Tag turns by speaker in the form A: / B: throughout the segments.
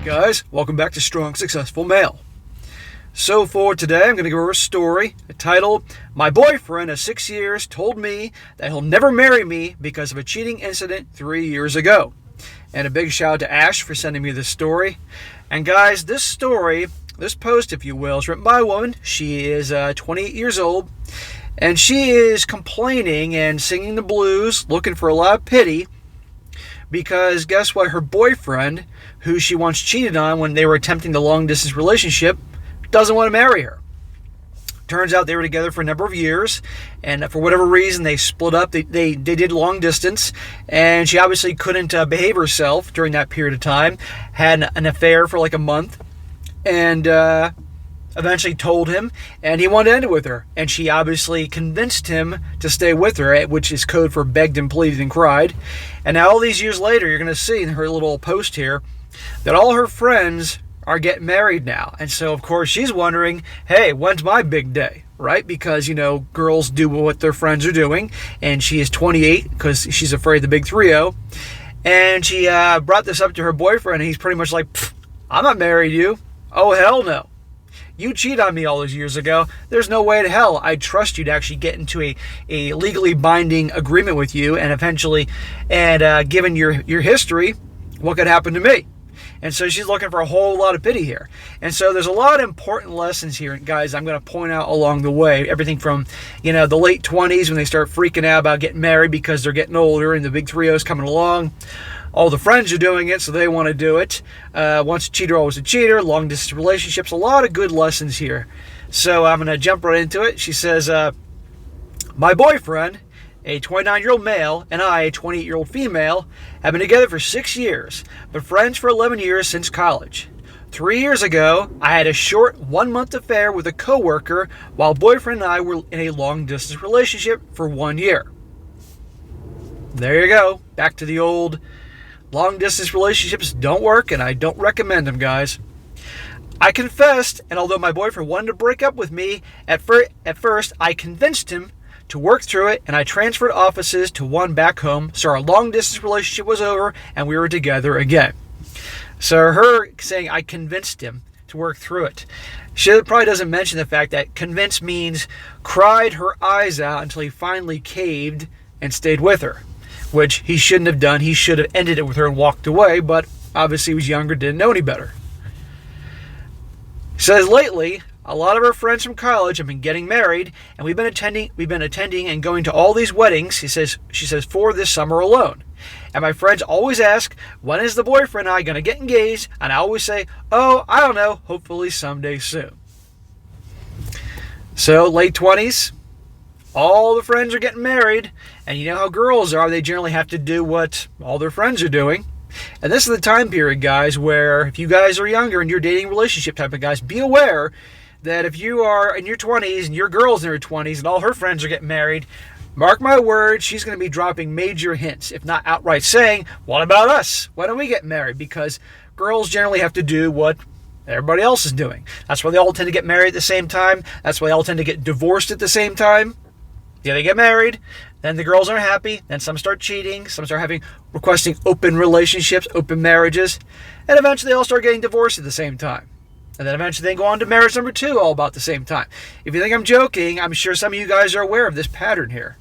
A: guys, welcome back to Strong Successful Male. So for today, I'm going to go over a story titled, My Boyfriend of 6 years Told Me That He'll Never Marry Me Because of a Cheating Incident 3 years ago. And a big shout out to Ash for sending me this story. And guys, this story, this post if you will, is written by a woman. She is 28 years old. And she is complaining and singing the blues, looking for a lot of pity. Because guess what? Her boyfriend, who she once cheated on when they were attempting the long-distance relationship, doesn't want to marry her. Turns out they were together for a number of years, and for whatever reason, they split up. They did long distance, and she obviously couldn't behave herself during that period of time. Had an affair for like a month, and eventually told him, and he wanted to end it with her. And she obviously convinced him to stay with her, which is code for begged and pleaded and cried. And now all these years later, you're going to see in her little post here that all her friends are getting married now. And so, of course, she's wondering, hey, when's my big day, right? Because, you know, girls do what their friends are doing. And she is 28 because she's afraid of the big 3-0. And she brought this up to her boyfriend, and he's pretty much like, I'm not married to you. Oh, hell no. You cheated on me all those years ago. There's no way to hell I'd trust you to actually get into a legally binding agreement with you, and eventually, and given your history, what could happen to me? And so she's looking for a whole lot of pity here. And so there's a lot of important lessons here, guys, I'm going to point out along the way. Everything from, you know, the late 20s when they start freaking out about getting married because they're getting older and the big 3-0's coming along. All the friends are doing it, so they want to do it. Once a cheater, always a cheater. Long-distance relationships, a lot of good lessons here. So I'm going to jump right into it. She says, my boyfriend, a 29-year-old male, and I, a 28-year-old female, have been together for 6 years, but friends for 11 years since college. 3 years ago, I had a short 1-month affair with a coworker while boyfriend and I were in a long-distance relationship for 1 year. There you go. Back to the old long-distance relationships don't work, and I don't recommend them, guys. I confessed, and although my boyfriend wanted to break up with me, at first I convinced him to work through it, and I transferred offices to one back home, so our long-distance relationship was over, and we were together again. So her saying, I convinced him to work through it. She probably doesn't mention the fact that convince means cried her eyes out until he finally caved and stayed with her, which he shouldn't have done. He should have ended it with her and walked away, but obviously he was younger, didn't know any better. She says, lately, a lot of our friends from college have been getting married, and we've been attending and going to all these weddings, she says, for this summer alone. And my friends always ask, when is the boyfriend and I going to get engaged? And I always say, oh, I don't know, hopefully someday soon. So, late 20s, all the friends are getting married, and you know how girls are, they generally have to do what all their friends are doing. And this is the time period, guys, where if you guys are younger and you're dating relationship type of guys, be aware that if you are in your 20s and your girl's in her 20s and all her friends are getting married, mark my words, she's going to be dropping major hints, if not outright saying, what about us? Why don't we get married? Because girls generally have to do what everybody else is doing. That's why they all tend to get married at the same time. That's why they all tend to get divorced at the same time. Yeah, they get married, then the girls aren't happy, then some start cheating, some start requesting open relationships, open marriages, and eventually they all start getting divorced at the same time. And then eventually they go on to marriage number 2 all about the same time. If you think I'm joking, I'm sure some of you guys are aware of this pattern here.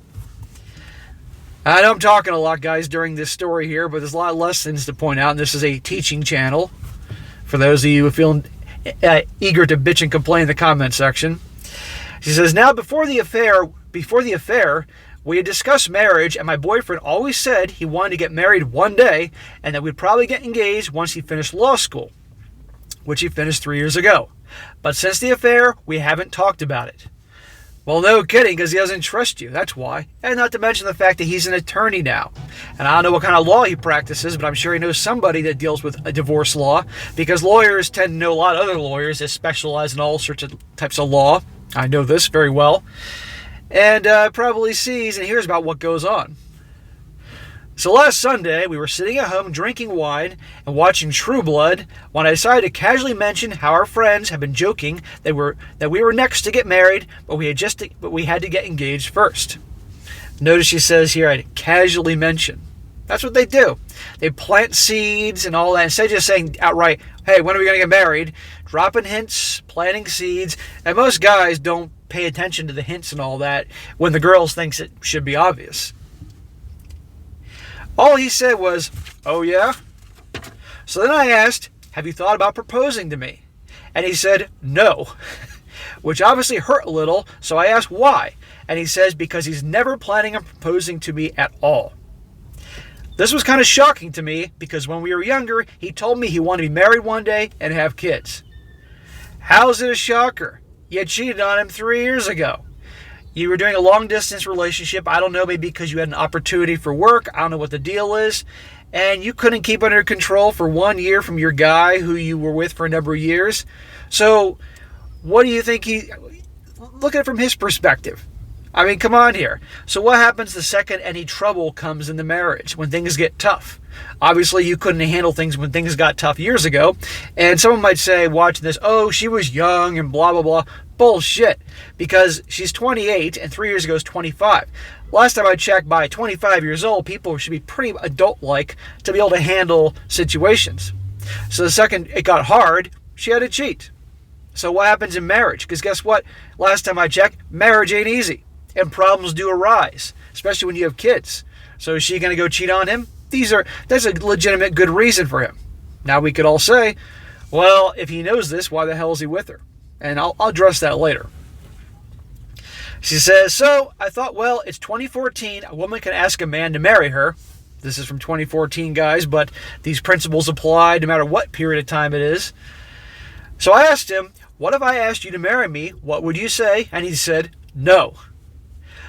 A: I know I'm talking a lot, guys, during this story here, but there's a lot of lessons to point out, and this is a teaching channel for those of you who feel eager to bitch and complain in the comment section. She says, now before the affair, we had discussed marriage, and my boyfriend always said he wanted to get married one day, and that we'd probably get engaged once he finished law school, which he finished 3 years ago. But since the affair, we haven't talked about it. Well, no kidding, because he doesn't trust you. That's why. And not to mention the fact that he's an attorney now. And I don't know what kind of law he practices, but I'm sure he knows somebody that deals with a divorce law, because lawyers tend to know a lot of other lawyers that specialize in all sorts of types of law. I know this very well. And probably sees and hears about what goes on. So last Sunday, we were sitting at home drinking wine and watching True Blood when I decided to casually mention how our friends have been joking that we were next to get married, but we had to get engaged first. Notice she says here, I casually mention. That's what they do. They plant seeds and all that. Instead of just saying outright, hey, when are we going to get married? Dropping hints, planting seeds, and most guys don't pay attention to the hints and all that when the girls thinks it should be obvious. All he said was, oh yeah? So then I asked, have you thought about proposing to me? And he said, no, which obviously hurt a little, so I asked why. And he says, because he's never planning on proposing to me at all. This was kind of shocking to me because when we were younger, he told me he wanted to be married one day and have kids. How's it a shocker? You had cheated on him 3 years ago. You were doing a long-distance relationship. I don't know, maybe because you had an opportunity for work. I don't know what the deal is. And you couldn't keep under control for 1 year from your guy who you were with for a number of years. So what do you think look at it from his perspective. I mean, come on here. So what happens the second any trouble comes in the marriage, when things get tough? Obviously, you couldn't handle things when things got tough years ago. And someone might say, watching this, oh, she was young and blah, blah, blah. Bullshit. Because she's 28 and 3 years ago is 25. Last time I checked, by 25 years old, people should be pretty adult-like to be able to handle situations. So the second it got hard, she had to cheat. So what happens in marriage? Because guess what? Last time I checked, marriage ain't easy. And problems do arise, especially when you have kids. So is she going to go cheat on him? That's a legitimate good reason for him. Now we could all say, well, if he knows this, why the hell is he with her? And I'll address that later. She says, so I thought, well, it's 2014. A woman can ask a man to marry her. This is from 2014, guys, but these principles apply no matter what period of time it is. So I asked him, what if I asked you to marry me? What would you say? And he said, no.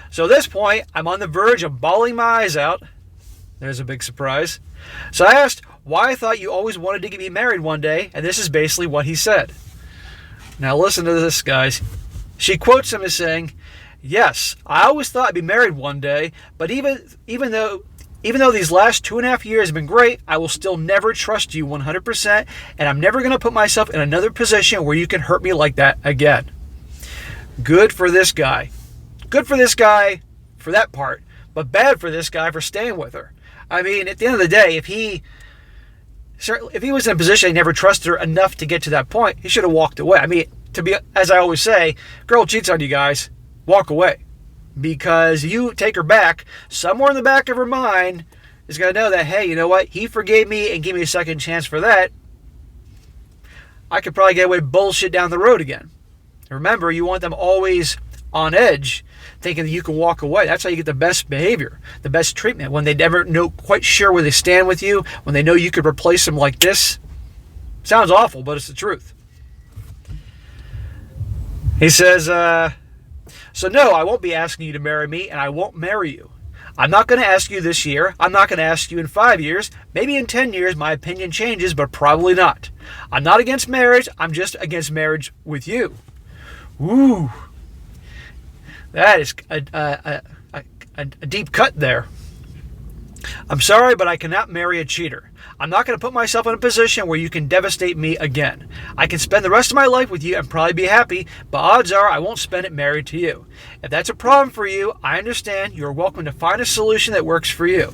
A: So at this point, I'm on the verge of bawling my eyes out. There's a big surprise. So I asked why I thought you always wanted to get me married one day, and this is basically what he said. Now listen to this, guys. She quotes him as saying, yes, I always thought I'd be married one day, but even though these last 2.5 years have been great, I will still never trust you 100%, and I'm never going to put myself in another position where you can hurt me like that again. Good for this guy. Good for this guy for that part, but bad for this guy for staying with her. I mean, at the end of the day, if he was in a position he never trusted her enough to get to that point, he should have walked away. I mean, as I always say, girl cheats on you guys, walk away. Because you take her back, somewhere in the back of her mind is going to know that, hey, you know what? He forgave me and gave me a second chance for that. I could probably get away with bullshit down the road again. Remember, you want them always on edge, thinking that you can walk away. That's how you get the best behavior, the best treatment, when they never know quite sure where they stand with you, when they know you could replace them like this. Sounds awful, but it's the truth. He says, so no, I won't be asking you to marry me, and I won't marry you. I'm not going to ask you this year. I'm not going to ask you in 5 years. Maybe in 10 years, my opinion changes, but probably not. I'm not against marriage. I'm just against marriage with you. Ooh. That is a deep cut there. I'm sorry, but I cannot marry a cheater. I'm not going to put myself in a position where you can devastate me again. I can spend the rest of my life with you and probably be happy, but odds are I won't spend it married to you. If that's a problem for you, I understand. You're welcome to find a solution that works for you.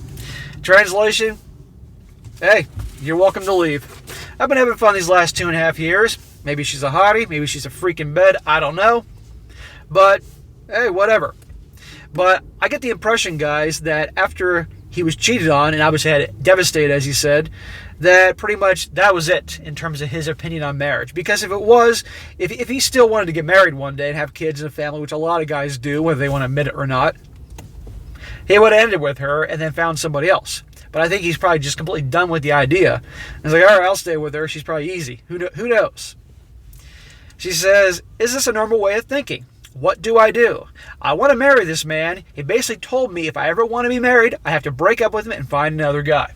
A: Translation, hey, you're welcome to leave. I've been having fun these last 2.5 years. Maybe she's a hottie. Maybe she's a freak in bed. I don't know. But hey, whatever. But I get the impression, guys, that after he was cheated on and obviously had it devastated, as he said, that pretty much that was it in terms of his opinion on marriage. Because if he still wanted to get married one day and have kids and a family, which a lot of guys do, whether they want to admit it or not, he would have ended with her and then found somebody else. But I think he's probably just completely done with the idea. And he's like, all right, I'll stay with her. She's probably easy. Who knows? She says, is this a normal way of thinking? What do? I want to marry this man. He basically told me if I ever want to be married, I have to break up with him and find another guy.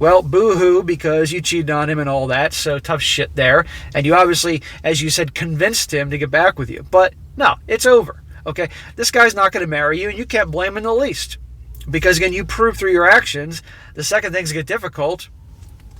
A: Well, boo-hoo, because you cheated on him and all that, so tough shit there. And you obviously, as you said, convinced him to get back with you. But no, it's over, okay? This guy's not going to marry you, and you can't blame him in the least. Because, again, you prove through your actions, the second things get difficult,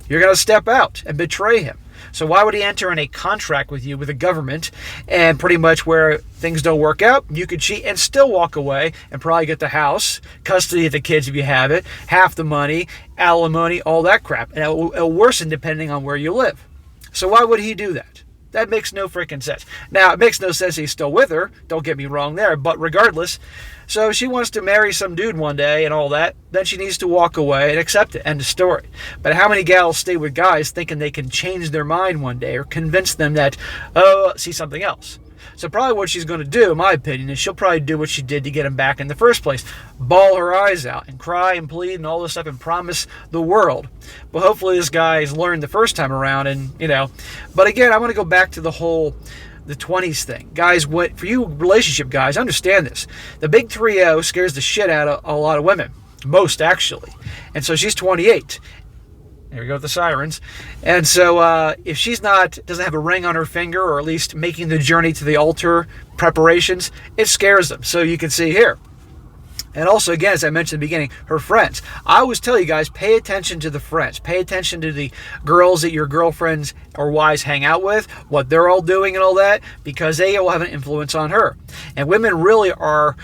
A: you're going to step out and betray him. So why would he enter in a contract with you, with the government, and pretty much where things don't work out, you could cheat and still walk away and probably get the house, custody of the kids if you have it, half the money, alimony, all that crap. And it'll worsen depending on where you live. So why would he do that? That makes no freaking sense. Now, it makes no sense he's still with her. Don't get me wrong there. But regardless, so she wants to marry some dude one day and all that. Then she needs to walk away and accept it. End of story. But how many gals stay with guys thinking they can change their mind one day or convince them that, oh, see something else? So probably what she's going to do, in my opinion, is she'll probably do what she did to get him back in the first place. Bawl her eyes out and cry and plead and all this stuff and promise the world. But hopefully this guy's learned the first time around and, But again, I want to go back to the 20s thing. Guys, for you relationship guys, understand this. The big 3-0 scares the shit out of a lot of women. Most, actually. And so she's 28. There we go with the sirens. And so if she's doesn't have a ring on her finger, or at least making the journey to the altar preparations, it scares them. So you can see here. And also, again, as I mentioned at the beginning, her friends. I always tell you guys, pay attention to the friends. Pay attention to the girls that your girlfriends or wives hang out with, what they're all doing and all that, because they will have an influence on her. And women really are...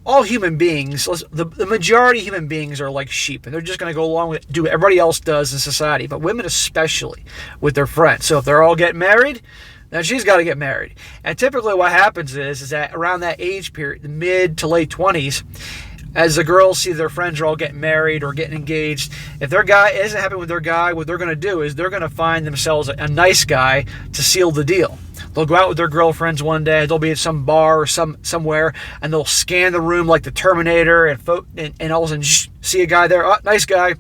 A: All human beings, the majority of human beings are like sheep, and they're just going to go along with do what everybody else does in society, but women especially with their friends. So if they're all getting married, then she's got to get married. And typically what happens is that around that age period, the mid to late 20s, as the girls see their friends are all getting married or getting engaged, if their guy isn't happy with their guy, what they're going to do is they're going to find themselves a nice guy to seal the deal. They'll go out with their girlfriends one day. They'll be at some bar or somewhere, and they'll scan the room like the Terminator, and all of a sudden see a guy there, oh, nice guy,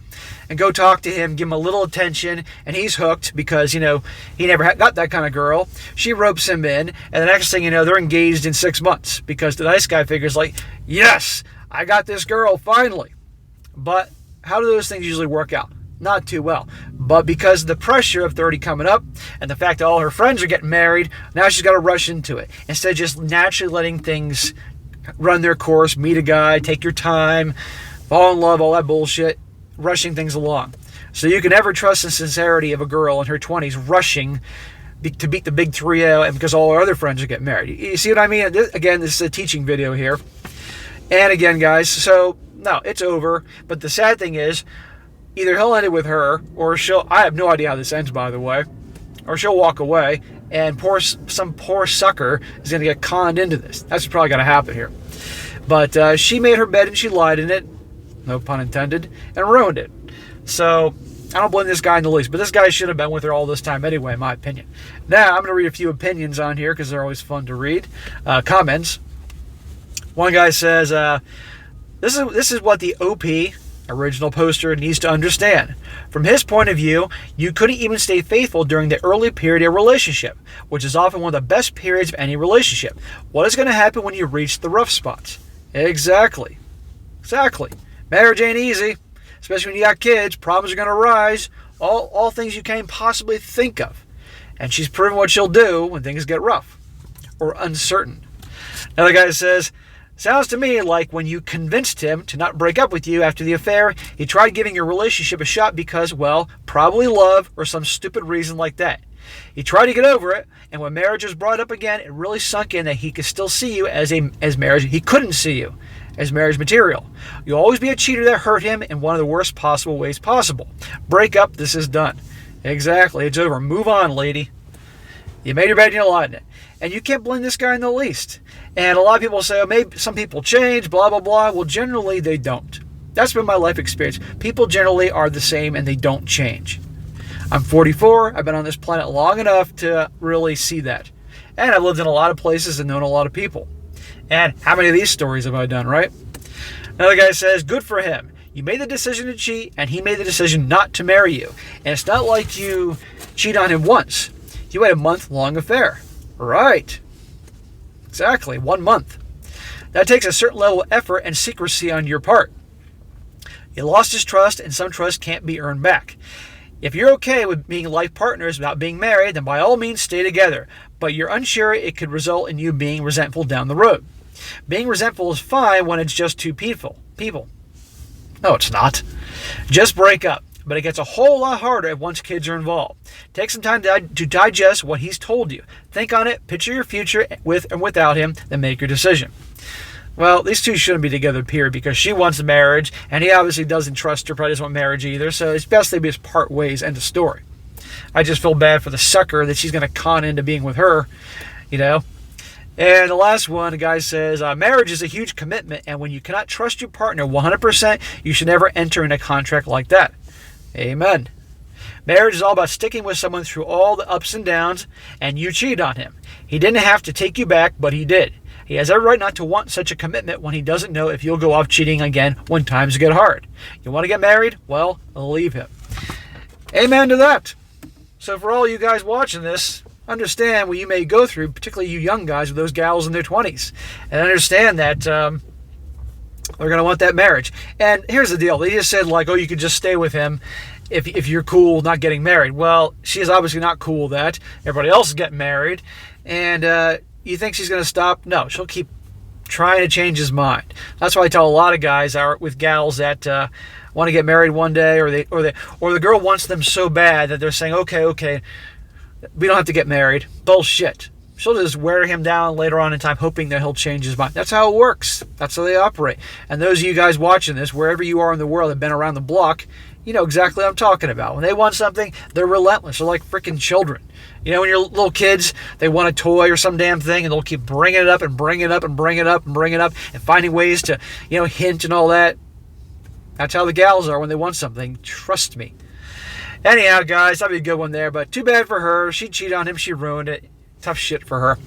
A: and go talk to him, give him a little attention, and he's hooked because he never got that kind of girl. She ropes him in, and the next thing you know, they're engaged in 6 months because the nice guy figures like, yes, I got this girl finally. But how do those things usually work out? Not too well. But because of the pressure of 30 coming up and the fact that all her friends are getting married, now she's got to rush into it. Instead of just naturally letting things run their course, meet a guy, take your time, fall in love, all that bullshit, rushing things along. So you can never trust the sincerity of a girl in her 20s rushing to beat the big 3-0 and because all her other friends are getting married. You see what I mean? Again, this is a teaching video here. And again, guys, so no, it's over. But the sad thing is, either he'll end it with her, or I have no idea how this ends, by the way, or she'll walk away, and some poor sucker is going to get conned into this. That's probably going to happen here. But she made her bed and she lied in it, no pun intended, and ruined it. So I don't blame this guy in the least, but this guy should have been with her all this time anyway, in my opinion. Now, I'm going to read a few opinions on here, because they're always fun to read. Comments. One guy says, this is what the OP... original poster needs to understand. From his point of view, you couldn't even stay faithful during the early period of a relationship, which is often one of the best periods of any relationship. What is going to happen when you reach the rough spots? Exactly. Marriage ain't easy, especially when you got kids. Problems are going to arise. All things you can't possibly think of. And she's proven what she'll do when things get rough or uncertain. Another guy says, sounds to me like when you convinced him to not break up with you after the affair, he tried giving your relationship a shot because, well, probably love or some stupid reason like that. He tried to get over it, and when marriage was brought up again, it really sunk in that he could still see you as marriage. He couldn't see you as marriage material. You'll always be a cheater that hurt him in one of the worst possible ways possible. Break up, this is done. Exactly, it's over. Move on, lady. You made your bed and you lied in it. And you can't blame this guy in the least. And a lot of people say, oh, maybe some people change, blah, blah, blah. Well, generally, they don't. That's been my life experience. People generally are the same and they don't change. I'm 44. I've been on this planet long enough to really see that. And I've lived in a lot of places and known a lot of people. And how many of these stories have I done, right? Another guy says, good for him. You made the decision to cheat, and he made the decision not to marry you. And it's not like you cheat on him once. You had a month-long affair. Right. Exactly, 1 month. That takes a certain level of effort and secrecy on your part. You lost his trust, and some trust can't be earned back. If you're okay with being life partners without being married, then by all means stay together. But you're unsure it could result in you being resentful down the road. Being resentful is fine when it's just two people. No, it's not. Just break up. But it gets a whole lot harder once kids are involved. Take some time to digest what he's told you. Think on it, picture your future with and without him, then make your decision. Well, these two shouldn't be together, period, because she wants a marriage, and he obviously doesn't trust her, probably doesn't want marriage either, so it's best they just part ways, end of story. I just feel bad for the sucker that she's going to con into being with her, you know. And the last one, the guy says, marriage is a huge commitment, and when you cannot trust your partner 100%, you should never enter in a contract like that. Amen. Marriage is all about sticking with someone through all the ups and downs, and you cheat on him. He didn't have to take you back, but he did. He has every right not to want such a commitment when he doesn't know if you'll go off cheating again when times get hard. You want to get married? Well, leave him. Amen to that. So for all you guys watching this, understand what you may go through, particularly you young guys with those gals in their 20s. And understand that they're going to want that marriage. And here's the deal. They just said, like, oh, you could just stay with him if you're cool not getting married. Well, she is obviously not cool with that. Everybody else is getting married. And you think she's going to stop? No, she'll keep trying to change his mind. That's why I tell a lot of guys out with gals that want to get married one day, or the girl wants them so bad that they're saying, okay, we don't have to get married. Bullshit. She'll just wear him down later on in time, hoping that he'll change his mind. That's how it works. That's how they operate. And those of you guys watching this, wherever you are in the world, have been around the block, you know exactly what I'm talking about. When they want something, they're relentless. They're like freaking children. You know, when you're little kids, they want a toy or some damn thing, and they'll keep bringing it up and bringing it up and bringing it up and bringing it up and finding ways to, you know, hint and all that. That's how the gals are when they want something. Trust me. Anyhow, guys, that'd be a good one there, but too bad for her. She cheated on him. She ruined it. Tough shit for her.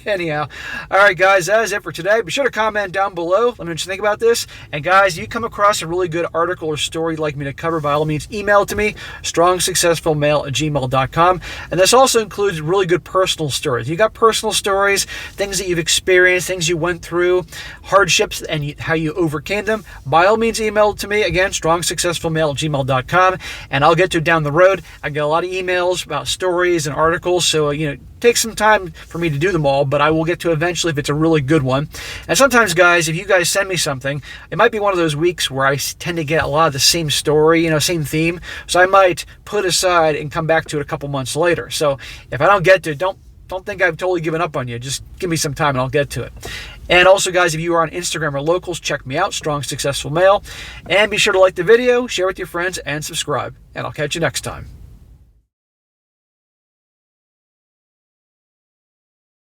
A: Anyhow, all right, guys, that is it for today. Be sure to comment down below. Let me know what you think about this. And, guys, you come across a really good article or story you'd like me to cover, by all means, email it to me, strongsuccessfulmale@gmail.com. And this also includes really good personal stories. You got personal stories, things that you've experienced, things you went through, hardships, and how you overcame them. By all means, email it to me. Again, strongsuccessfulmale@gmail.com. And I'll get to it down the road. I get a lot of emails about stories and articles, so, you know, take some time for me to do them all, but I will get to eventually if it's a really good one. And sometimes, guys, if you guys send me something, it might be one of those weeks where I tend to get a lot of the same story, you know, same theme. So I might put aside and come back to it a couple months later. So if I don't get to it, don't think I've totally given up on you. Just give me some time and I'll get to it. And also, guys, if you are on Instagram or Locals, check me out, Strong Successful Male. And be sure to like the video, share with your friends, and subscribe. And I'll catch you next time.